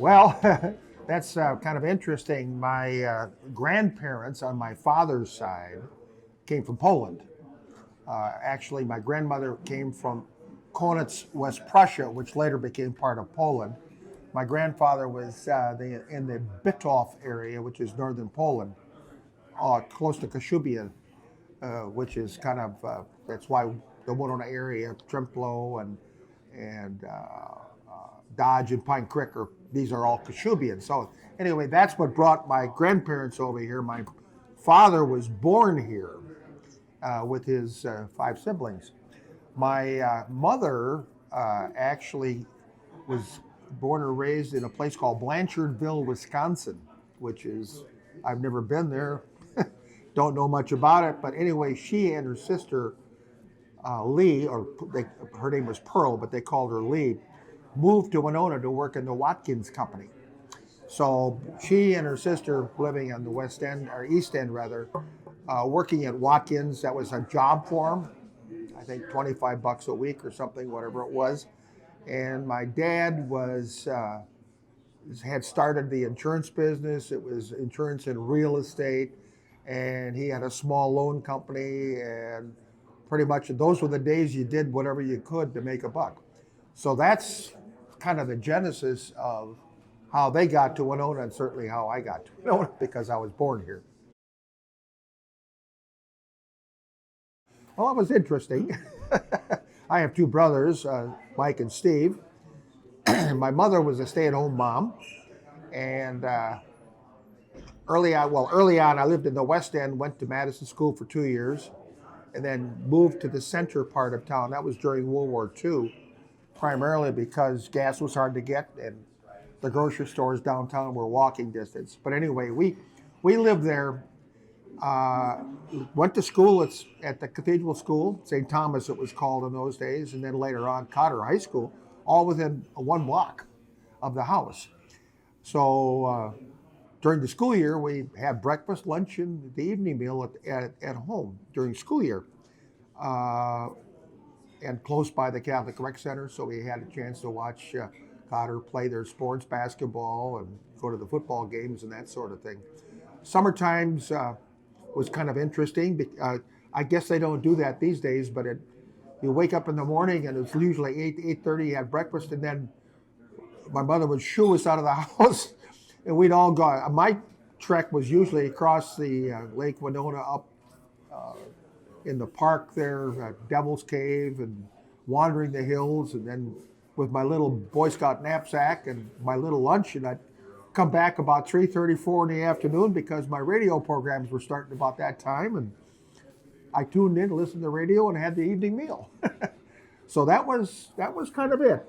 Well, that's kind of interesting. My grandparents on my father's side came from Poland. Actually, my grandmother came from Konitz, West Prussia, which later became part of Poland. My grandfather was in the Bytów area, which is northern Poland, close to Kashubia, which is kind of that's why the Winona area, Tremplo and Dodge and Pine Creek these are all Kashubians. So anyway, that's what brought my grandparents over here. My father was born here with his five siblings. My mother actually was born or raised in a place called Blanchardville, Wisconsin, which is, I've never been there, don't know much about it, but anyway, she and her sister Lee, her name was Pearl, but they called her Lee, moved to Winona to work in the Watkins Company. So she and her sister living on the West End, or East End rather, working at Watkins. That was a job for them. I think 25 bucks a week or something, whatever it was. And my dad had started the insurance business. It was insurance and real estate, and he had a small loan company. And pretty much those were the days you did whatever you could to make a buck. So that's kind of the genesis of how they got to Winona, and certainly how I got to Winona because I was born here. Well, it was interesting. I have two brothers, Mike and Steve. My mother was a stay-at-home mom, and early on, I lived in the West End, went to Madison School for 2 years, and then moved to the center part of town. That was during World War II, primarily because gas was hard to get, and the grocery stores downtown were walking distance. But anyway, we lived there. Went to school at the Cathedral School, St. Thomas it was called in those days, and then later on Cotter High School, all within 1 block of the house. So during the school year, we had breakfast, lunch, and the evening meal at home during school year. And close by the Catholic Rec Center, so we had a chance to watch Cotter play their sports, basketball, and go to the football games and that sort of thing. Summer times was kind of interesting. I guess they don't do that these days, but you wake up in the morning and it's usually 8:30. You had breakfast, and then my mother would shoo us out of the house, and we'd all go. My trek was usually across the Lake Winona up in the park there, Devil's Cave, and wandering the hills, and then with my little Boy Scout knapsack and my little lunch, and I'd come back about 3:30, 4 in the afternoon because my radio programs were starting about that time, and I tuned in to listen to the radio and had the evening meal. So that was kind of it.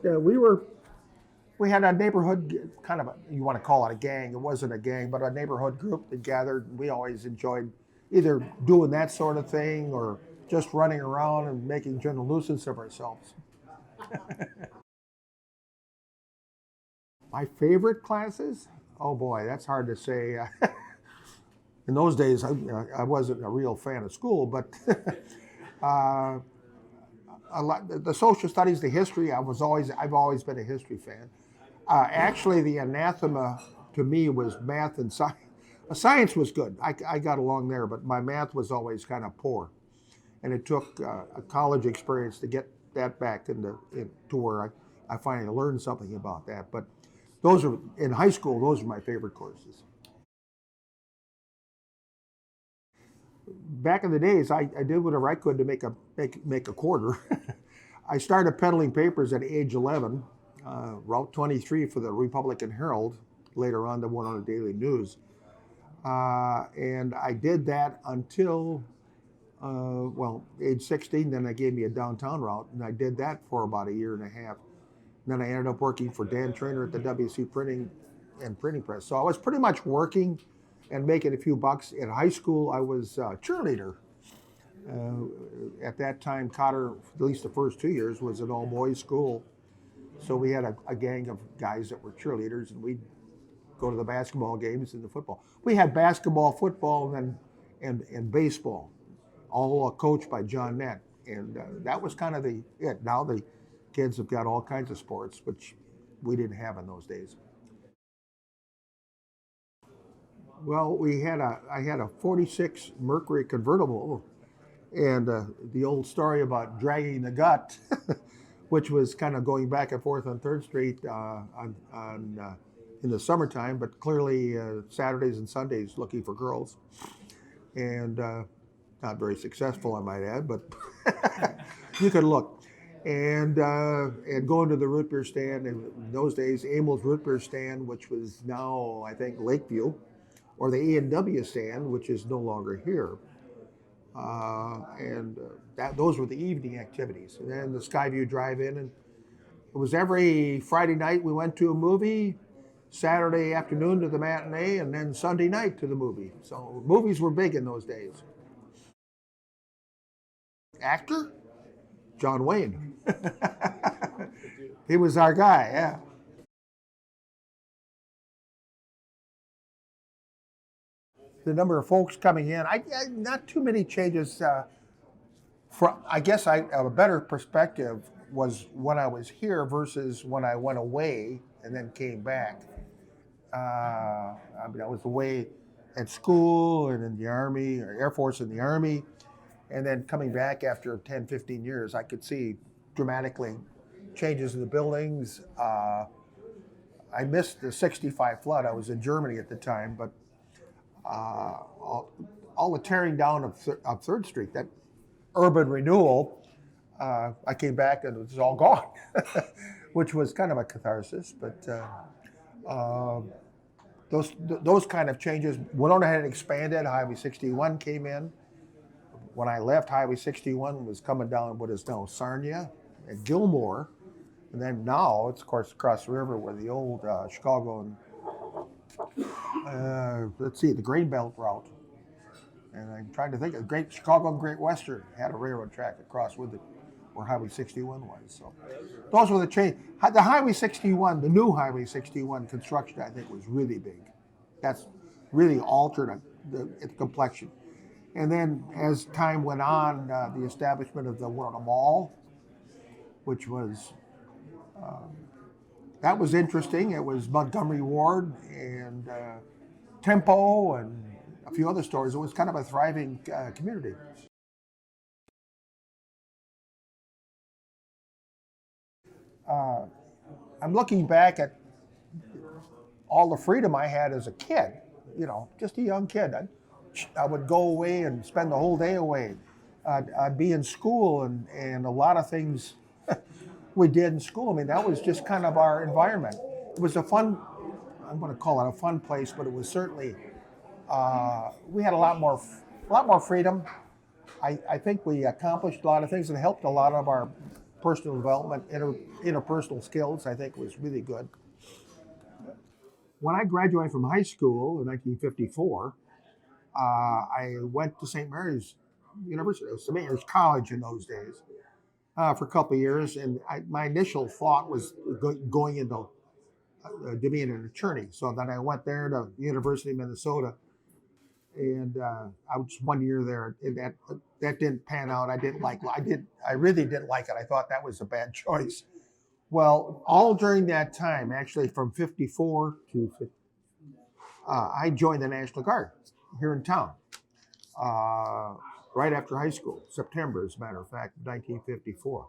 We had a neighborhood kind of you want to call it a gang. It wasn't a gang, but a neighborhood group that gathered. We always enjoyed either doing that sort of thing or just running around and making general nuisance of ourselves. My favorite classes? Oh boy, that's hard to say. In those days, I wasn't a real fan of school, but the social studies, the history, I've always been a history fan. Actually, the anathema to me was math and science. Science was good. I got along there, but my math was always kind of poor, and it took a college experience to get that back to where I finally learned something about that. But those are in high school. Those are my favorite courses. Back in the days, I did whatever I could to make a quarter. I started peddling papers at age 11, Route 23 for the Republican Herald, later on the one on the Daily News. And I did that until, age 16. Then they gave me a downtown route, and I did that for about a year and a half. And then I ended up working for Dan Trainer at the WC Printing Press. So I was pretty much working and making a few bucks. In high school, I was a cheerleader. At that time, Cotter, at least the first 2 years, was an all-boys school. So we had a gang of guys that were cheerleaders, and we'd go to the basketball games and the football. We had basketball, football, and baseball, all coached by John Nett. And that was kind of it. Now the kids have got all kinds of sports, which we didn't have in those days. Well, I had a '46 Mercury convertible, and the old story about dragging the gut, which was kind of going back and forth on Third Street in the summertime, but clearly Saturdays and Sundays looking for girls, and not very successful, I might add, but you could look. And going to the root beer stand, and in those days, Amy's root beer stand, which was now I think Lakeview, or the A&W stand, which is no longer here. And that those were the evening activities. And then the Skyview Drive-In, and it was every Friday night we went to a movie, Saturday afternoon to the matinee, and then Sunday night to the movie. So movies were big in those days. Actor? John Wayne. He was our guy, yeah. The number of folks coming in, not too many changes. I guess I have a better perspective was when I was here versus when I went away and then came back. I mean, I was away at school and in the Army, or Air Force and the Army, and then coming back after 10, 15 years, I could see dramatically changes in the buildings. I missed the '65 flood. I was in Germany at the time, but all the tearing down of Third Street, that urban renewal, I came back and it was all gone, which was kind of a catharsis. But those kind of changes, Winona had expanded. Highway 61 came in. When I left, Highway 61 was coming down what is now Sarnia and Gilmore. And then now it's, of course, across the river where the old Chicago and, let's see, the Grain Belt route. And I'm trying to think of Great Chicago and Great Western had a railroad track across with it where Highway 61 was. So those were the change. The Highway 61, the new Highway 61 construction, I think, was really big. That's really altered the complexion. And then as time went on, the establishment of the Winona Mall, which was that was interesting. It was Montgomery Ward and Tempo and a few other stores. It was kind of a thriving community. I'm looking back at all the freedom I had as a kid, just a young kid. I would go away and spend the whole day away. I'd be in school, and a lot of things we did in school. I mean, that was just kind of our environment. It was I'm going to call it a fun place, but it was certainly, we had a lot more freedom. I think we accomplished a lot of things and helped a lot of our personal development, interpersonal skills, I think was really good. When I graduated from high school in 1954, I went to St. Mary's University. It was St. Mary's College in those days for a couple of years. And my initial thought was going into to being an attorney. So then I went there to the University of Minnesota, and I was 1 year there. And that didn't pan out. I really didn't like it. I thought that was a bad choice. Well, all during that time, actually from '54 to I joined the National Guard here in town right after high school, September, as a matter of fact, 1954.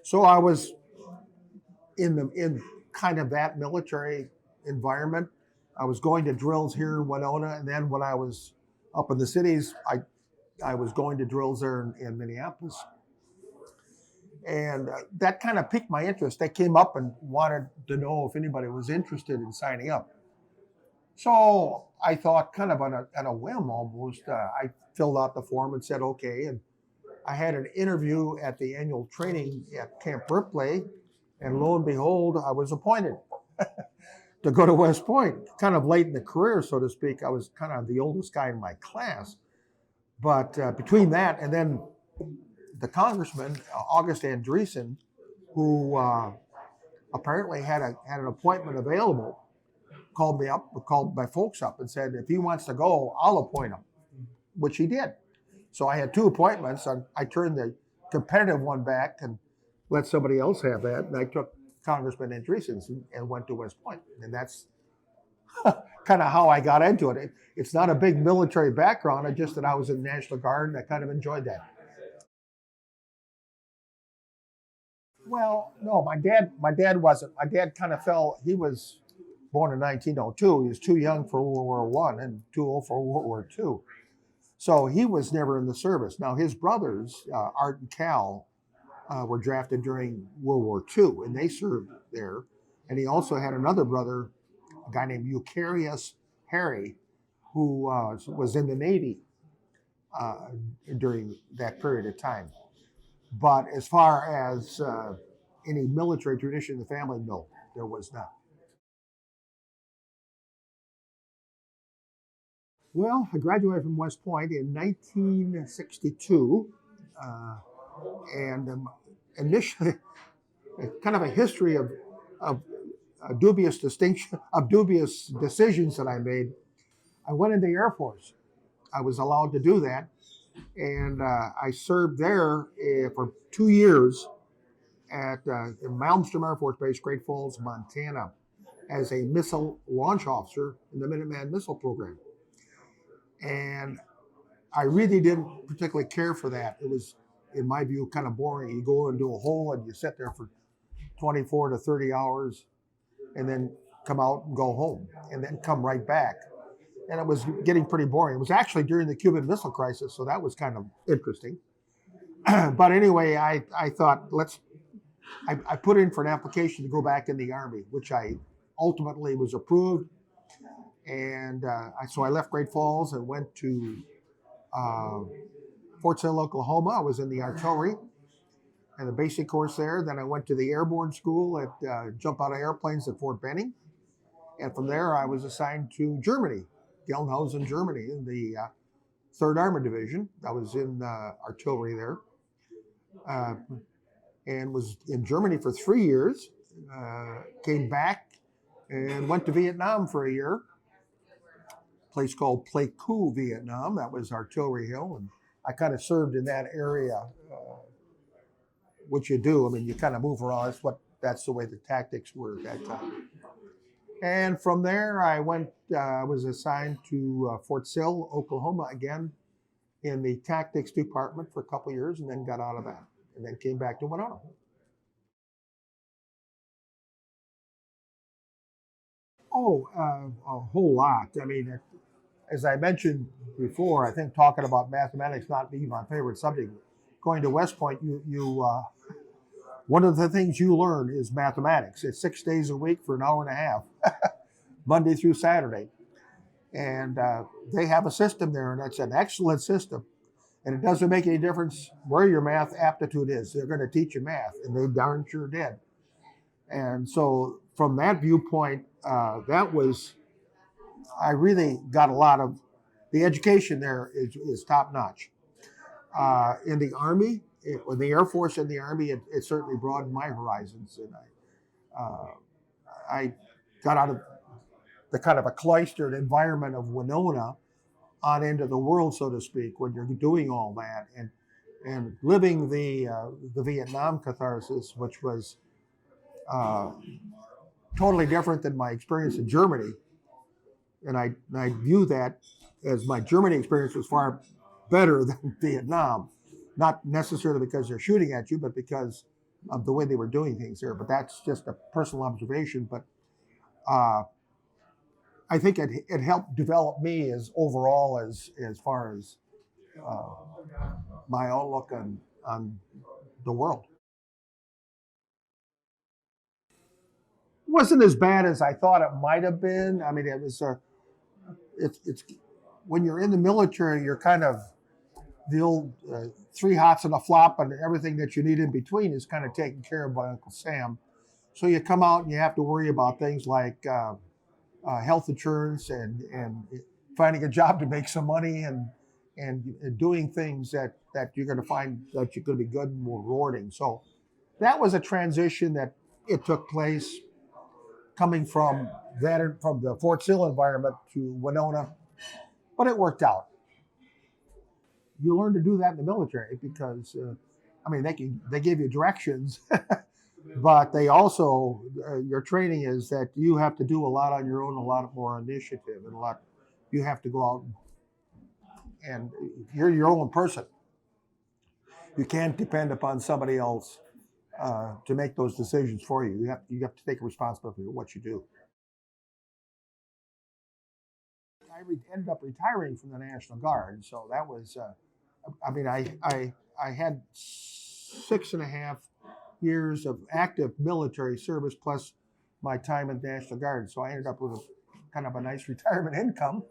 So I was in kind of that military environment. I was going to drills here in Winona, and then when I was up in the cities, I was going to drills there in Minneapolis. And that kind of piqued my interest. They came up and wanted to know if anybody was interested in signing up. So I thought, kind of on a whim almost, I filled out the form and said okay. And I had an interview at the annual training at Camp Ripley, and lo and behold, I was appointed to go to West Point. Kind of late in the career, so to speak. I was kind of the oldest guy in my class. But between that and then the congressman, August Andreessen, who apparently had an appointment available, called my folks up and said, if he wants to go, I'll appoint him, which he did. So I had two appointments. I turned the competitive one back and let somebody else have that. And I took Congressman Andreessen's and went to West Point. And that's kind of how I got into it. It's not a big military background. It's just that I was in the National Guard and I kind of enjoyed that. Well, no, my dad wasn't. My dad kind of fell. He was born in 1902. He was too young for World War One and too old for World War Two. So he was never in the service. Now his brothers, Art and Cal, were drafted during World War Two, and they served there. And he also had another brother, a guy named Eucharius Harry, who was in the Navy uh, during that period of time. But as far as any military tradition in the family, no, there was not. Well, I graduated from West Point in 1962, uh, and initially, kind of a history of a dubious distinction of dubious decisions that I made. I went in the Air Force. I was allowed to do that, and I served there for 2 years at Malmstrom Air Force Base, Great Falls, Montana, as a missile launch officer in the Minuteman Missile Program. And I really didn't particularly care for that. It was, in my view, kind of boring. You go into a hole and you sit there for 24 to 30 hours and then come out and go home and then come right back. And it was getting pretty boring. It was actually during the Cuban Missile Crisis, so that was kind of interesting. But anyway, I thought, I put in for an application to go back in the Army, which I ultimately was approved. And so I left Great Falls and went to uh, Fort Sill, Oklahoma. I was in the artillery and the basic course there. Then I went to the airborne school at jump out of airplanes at Fort Benning. And from there, I was assigned to Germany, Gelnhausen, Germany, in the 3rd Armored Division. I was in artillery there uh, and was in Germany for 3 years. Came back and went to Vietnam for a year, place called Pleiku, Vietnam. That was Artillery Hill. And I kind of served in that area, which you do. I mean, you kind of move around. That's the way the tactics were at that time. And from there, I was assigned to Fort Sill, Oklahoma again in the tactics department for a couple of years and then got out of that and then came back to Winona. Oh, a whole lot. I mean, as I mentioned before, I think talking about mathematics not being my favorite subject. Going to West Point, one of the things you learn is mathematics. It's 6 days a week for an hour and a half, Monday through Saturday, and they have a system there, and it's an excellent system. And it doesn't make any difference where your math aptitude is. They're going to teach you math, and they darn sure did. And so, from that viewpoint, that was I really got a lot of the education there is top notch. In the Army, in the Air Force and the Army, it certainly broadened my horizons, and I got out of the kind of a cloistered environment of Winona on into the world, so to speak, when you're doing all that and living the Vietnam catharsis, which was uh, totally different than my experience in Germany. And I view that as my Germany experience was far better than Vietnam, not necessarily because they're shooting at you, but because of the way they were doing things there. But that's just a personal observation. But uh, I think it helped develop me as overall as far as uh, my outlook on the world. It wasn't as bad as I thought it might have been. I mean, it was it's when you're in the military, you're kind of the old 3 hots and a flop, and everything that you need in between is kind of taken care of by Uncle Sam. So you come out and you have to worry about things like health insurance and finding a job to make some money and doing things that you're going to find that you're going to be good and rewarding. So that was a transition that it took place coming from the Fort Sill environment to Winona, but it worked out. You learn to do that in the military because I mean they gave you directions, But they also, your training is that you have to do a lot on your own, a lot more initiative, and a lot, you have to go out and you're your own person. You can't depend upon somebody else to make those decisions for you. You have to take responsibility for what you do. Ended up retiring from the National Guard, so that was. I mean, I had 6.5 years of active military service plus my time in the National Guard, so I ended up with a kind of a nice retirement income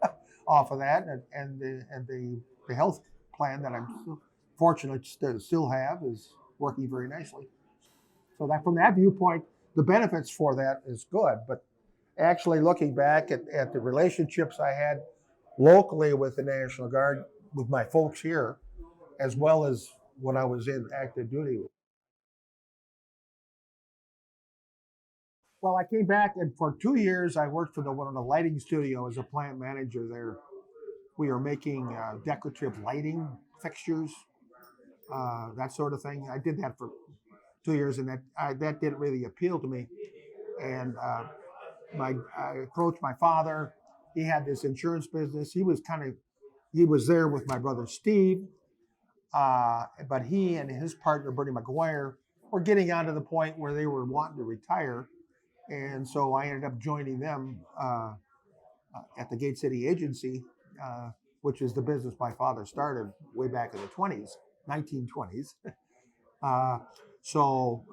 off of that, and the health plan that I'm fortunate to still have is working very nicely. So that from that viewpoint, the benefits for that is good. But actually looking back at the relationships I had locally with the National Guard, with my folks here, as well as when I was in active duty. Well, I came back and for 2 years I worked for one of the lighting studio as a plant manager there. We were making decorative lighting fixtures, that sort of thing. I did that for 2 years, and that didn't really appeal to me. And I approached my father. He had this insurance business. He was there with my brother Steve, but he and his partner Bernie McGuire were getting on to the point where they were wanting to retire, and so I ended up joining them at the Gate City Agency, which is the business my father started way back in the 1920s. Uh, so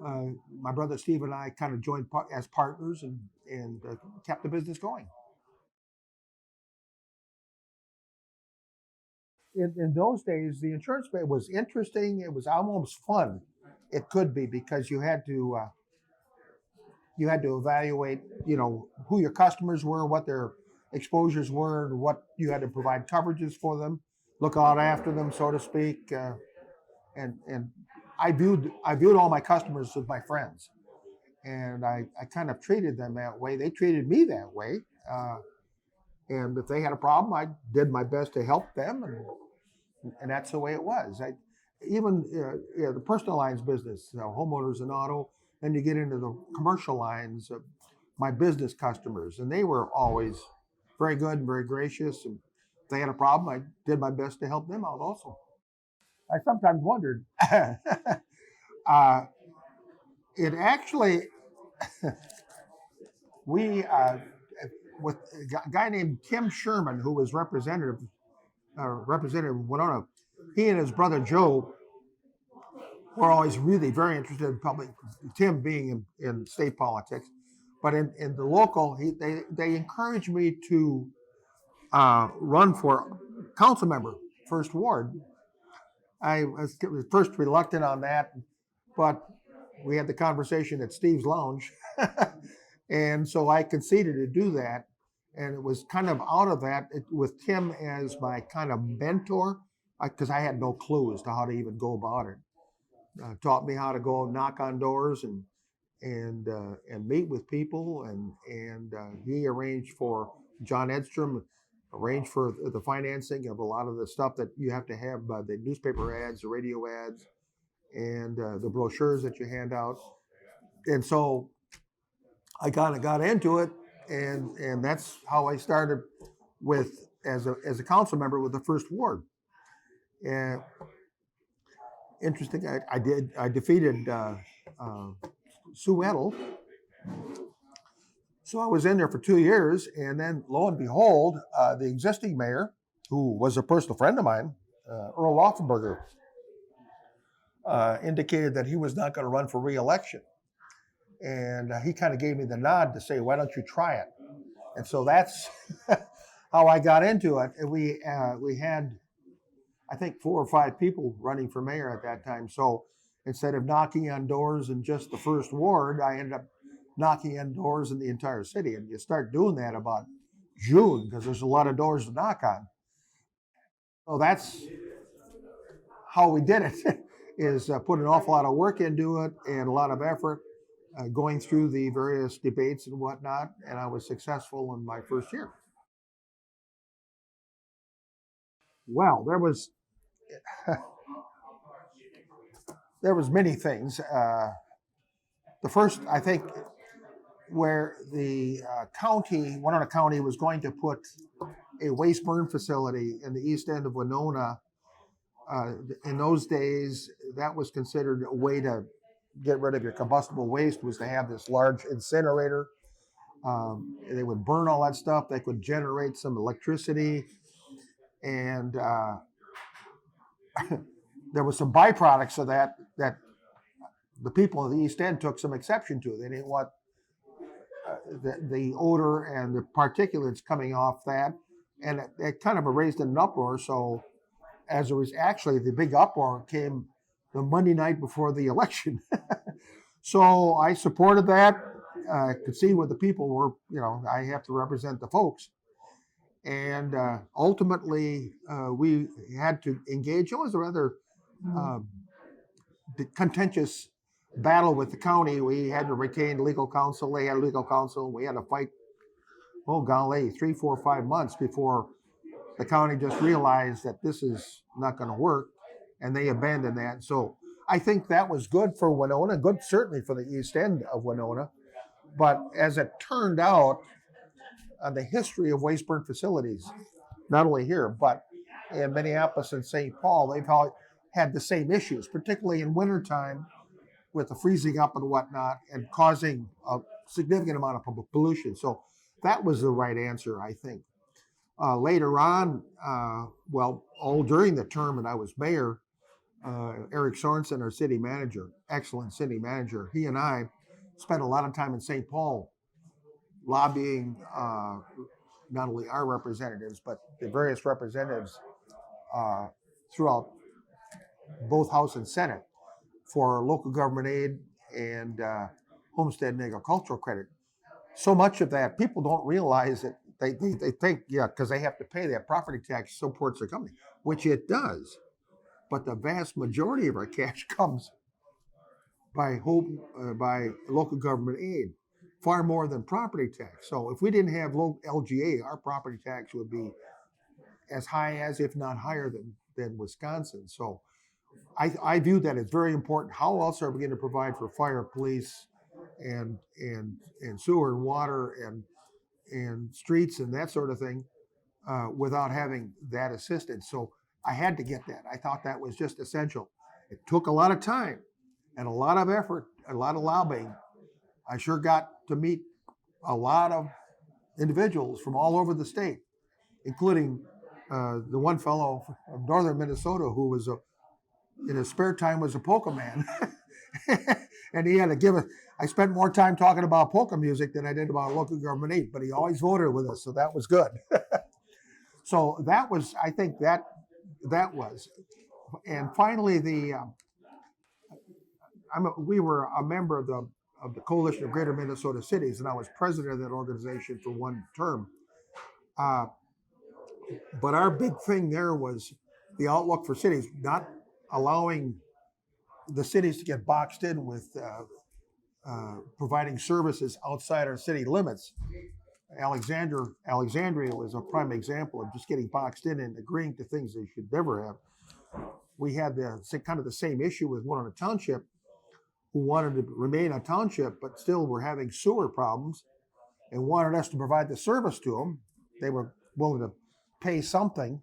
my brother Steve and I kind of joined as partners and kept the business going. In those days, the insurance pay was interesting. It was almost fun. It could be because you had to evaluate, who your customers were, what their exposures were, and what you had to provide coverages for them, look out after them, so to speak. And I viewed all my customers as my friends, and I kind of treated them that way. They treated me that way. And if they had a problem, I did my best to help them, and that's the way it was. Even the personal lines business, homeowners and auto. Then you get into the commercial lines of my business customers, and they were always very good and very gracious. And if they had a problem, I did my best to help them out also. I sometimes wondered, uh, it actually, we, with a guy named Tim Sherman, who was Representative Winona, he and his brother Joe were always really very interested in public. Tim being in state politics, but in the local, they encouraged me to run for council member, first ward. I was first reluctant on that, but we had the conversation at Steve's Lounge, and so I conceded to do that. And it was kind of out of that with Tim as my kind of mentor, because I had no clue as to how to even go about it. Taught me how to go knock on doors and meet with people, and he arranged for John Edstrom, arranged for the financing of a lot of the stuff that you have to have, the newspaper ads, the radio ads, and the brochures that you hand out. And so I kind of got into it, and that's how I started with as a council member with the first ward. And interesting, I defeated Sue Edel. So I was in there for 2 years, and then lo and behold, the existing mayor, who was a personal friend of mine, Earl Laufenberger, indicated that he was not going to run for re-election. And he kind of gave me the nod to say, why don't you try it? And so that's how I got into it. And we had, I think, 4 or 5 people running for mayor at that time. So instead of knocking on doors in just the first ward, I ended up knocking on doors in the entire city. And you start doing that about June because there's a lot of doors to knock on. So that's how we did it, is put an awful lot of work into it and a lot of effort going through the various debates and whatnot. And I was successful in my first year. Well, there was many things. the first, I think, where the Winona County was going to put a waste burn facility in the east end of Winona. In those days, that was considered a way to get rid of your combustible waste, was to have this large incinerator. They would burn all that stuff. They could generate some electricity, and there was some byproducts of that the people of the East End took some exception to. They didn't want the odor and the particulates coming off that, and it kind of raised an uproar. So, as it was actually the big uproar came the Monday night before the election. So I supported that. I could see what the people were. I have to represent the folks, and ultimately we had to engage. It was a rather contentious battle with the county. We had to retain legal counsel. They had legal counsel. We had to fight, oh golly, 3, 4, 5 months before the county just realized that this is not going to work, and they abandoned that. So I think that was good for Winona, good certainly for the east end of Winona. But as it turned out, the history of waste burn facilities, not only here, but in Minneapolis and St. Paul, they've all had the same issues, particularly in wintertime with the freezing up and whatnot, and causing a significant amount of pollution. So that was the right answer, I think. Later on, all during the term that I was mayor, Eric Sorensen, our city manager, excellent city manager, he and I spent a lot of time in St. Paul lobbying not only our representatives, but the various representatives throughout both House and Senate for local government aid and homestead and agricultural credit. So much of that, people don't realize that they think, because they have to pay that property tax, supports their company, which it does. But the vast majority of our cash comes by local government aid, far more than property tax. So if we didn't have low LGA, our property tax would be as high as, if not higher than Wisconsin. So I view that as very important. How else are we going to provide for fire, police, and sewer and water and streets and that sort of thing without having that assistance? So I had to get that. I thought that was just essential. It took a lot of time and a lot of effort, a lot of lobbying. I sure got to meet a lot of individuals from all over the state, including the one fellow from northern Minnesota who was in his spare time was a polka man. And he had to give I spent more time talking about polka music than I did about local government aid, but he always voted with us, so that was good. So that was, I think that was. And finally, we were a member of the Coalition of Greater Minnesota Cities, and I was president of that organization for one term. But our big thing there was the outlook for cities, not allowing the cities to get boxed in with providing services outside our city limits. Alexandria was a prime example of just getting boxed in and agreeing to things they should never have. We had kind of the same issue with Winona Township, who wanted to remain a township, but still were having sewer problems and wanted us to provide the service to them. They were willing to pay something,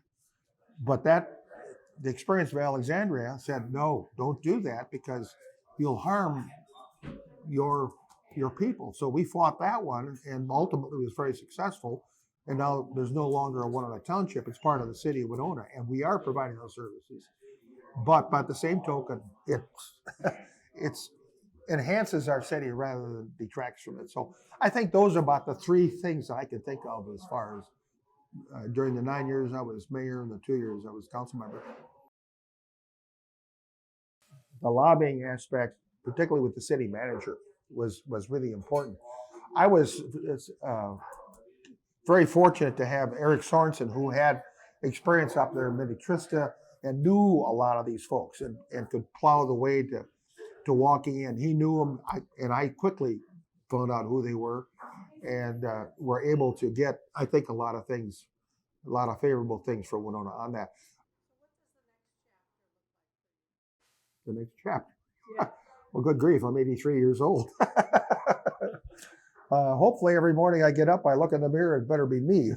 but the experience of Alexandria said, no, don't do that because you'll harm your people. So we fought that one, and ultimately was very successful. And now there's no longer a Winona Township. It's part of the city of Winona, and we are providing those services. But by the same token, it's enhances our city rather than detracts from it. So I think those are about the three things I can think of as far as during the 9 years I was mayor and the 2 years I was council member. The lobbying aspect, particularly with the city manager, was really important. I was very fortunate to have Eric Sorensen, who had experience up there in Minnetrista and knew a lot of these folks and could plow the way to walking in. He knew them, and I quickly found out who they were, and were able to get, I think, a lot of favorable things for Winona on that. The next chapter. Well, good grief, I'm 83 years old. Hopefully, every morning I get up, I look in the mirror, it better be me.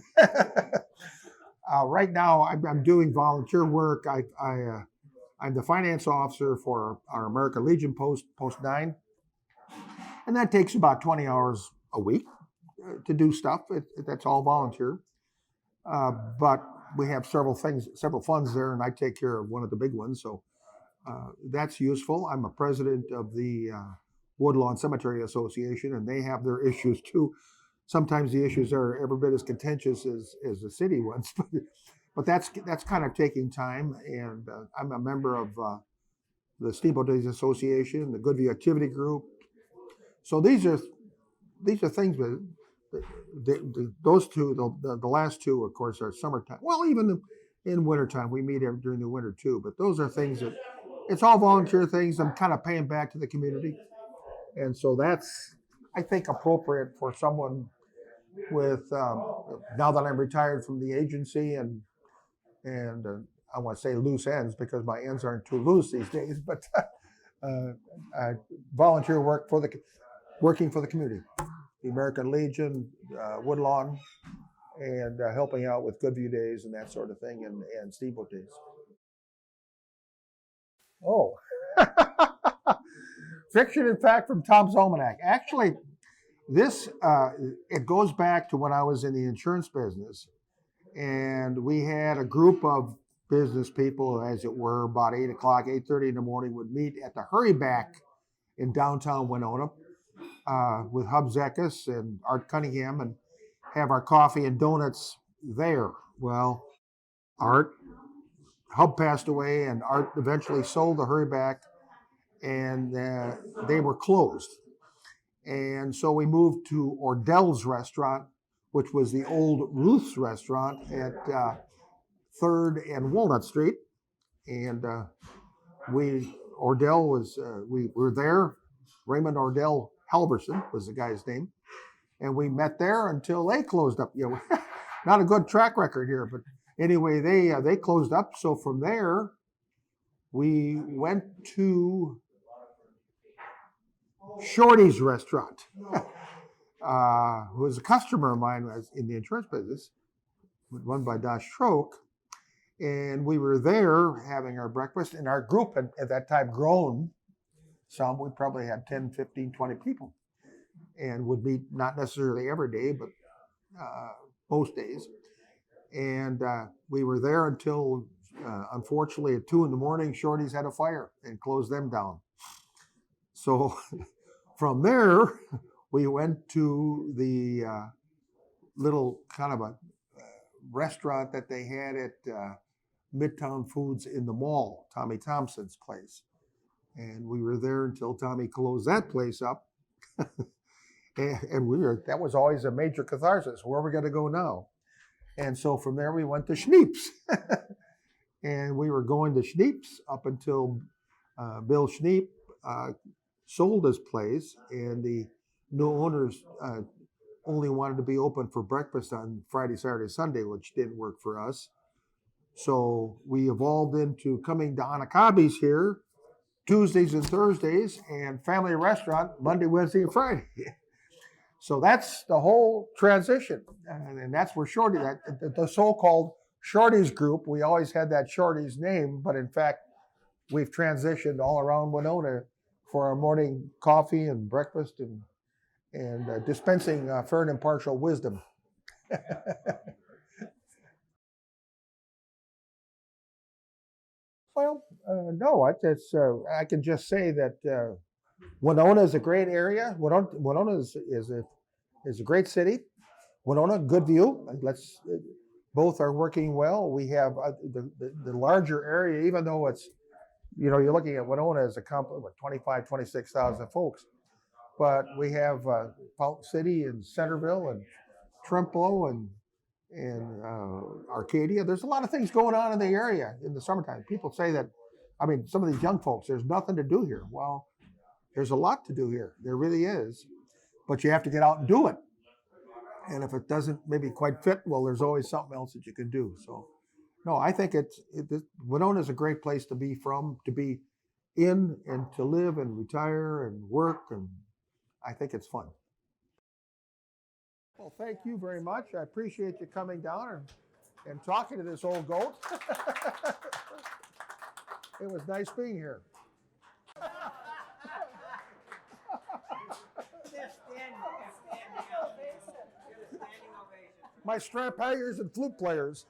Right now, I'm doing volunteer work. I'm the finance officer for our American Legion Post 9, and that takes about 20 hours a week to do stuff. That's all volunteer. But we have several funds there, and I take care of one of the big ones. So that's useful. I'm a president of the Woodlawn Cemetery Association, and they have their issues too. Sometimes the issues are every bit as contentious as the city ones, but that's kind of taking time. And I'm a member of the Steeplechase Association, the Goodview Activity Group. So these are things that those two, the last two, of course, are summertime. Well, even in wintertime, we meet during the winter too. But those are things that it's all volunteer things. I'm kind of paying back to the community, and so that's, I think, appropriate for someone with now that I'm retired from the agency and I want to say loose ends because my ends aren't too loose these days, but volunteer work working for the community, the American Legion, Woodlawn, and helping out with Goodview Days and that sort of thing, and Steeple Days. Oh, fiction and fact from Tom's Almanac. Actually, this it goes back to when I was in the insurance business, and we had a group of business people, as it were, about 8:30 in the morning, would meet at the Hurry Back in downtown Winona with Hub Zekas and Art Cunningham and have our coffee and donuts there. Well, Hub passed away, and Art eventually sold the Hurry Back, and they were closed. And so we moved to Ordell's Restaurant, which was the old Ruth's Restaurant at 3rd and Walnut Street. And Ordell was, we were there. Raymond Ordell Halverson was the guy's name. And we met there until they closed up. You know, not a good track record here, but anyway, they closed up. So from there, we went to Shorty's Restaurant, who was a customer of mine in the insurance business, run by Dosh Troke. And we were there having our breakfast, and our group had at that time grown some. We probably had 10, 15, 20 people, and would meet not necessarily every day, but most days. And we were there until, unfortunately, at 2 a.m, Shorty's had a fire and closed them down. So from there, we went to the little kind of a restaurant that they had at Midtown Foods in the mall, Tommy Thompson's place. And we were there until Tommy closed that place up. and that was always a major catharsis. Where are we going to go now? And so from there, we went to Schneep's. And we were going to Schneep's up until Bill Schneep sold his place, and the new owners only wanted to be open for breakfast on Friday, Saturday, Sunday, which didn't work for us. So we evolved into coming to Anakabi's here Tuesdays and Thursdays, and family restaurant Monday, Wednesday, and Friday. So that's the whole transition, and that's where Shorty, the so-called Shorty's group, we always had that Shorty's name, but in fact, we've transitioned all around Winona for our morning coffee and breakfast and dispensing fair and impartial wisdom. Well, no, I can just say that Winona is a great area. Winona is a great city. Winona, Goodview. Both are working well. We have the larger area, even though it's, you're looking at Winona as a company with 25, 26,000 folks. But we have Polk City and Centerville and Trempealeau and Arcadia. There's a lot of things going on in the area in the summertime. People say that, some of these young folks, there's nothing to do here. Well, there's a lot to do here. There really is. But you have to get out and do it. And if it doesn't maybe quite fit, well, there's always something else that you can do. So, no, I think Winona is a great place to be from, to be in and to live and retire and work, and I think it's fun. Well, thank you very much. I appreciate you coming down and talking to this old goat. It was nice being here. My strap hangers and flute players.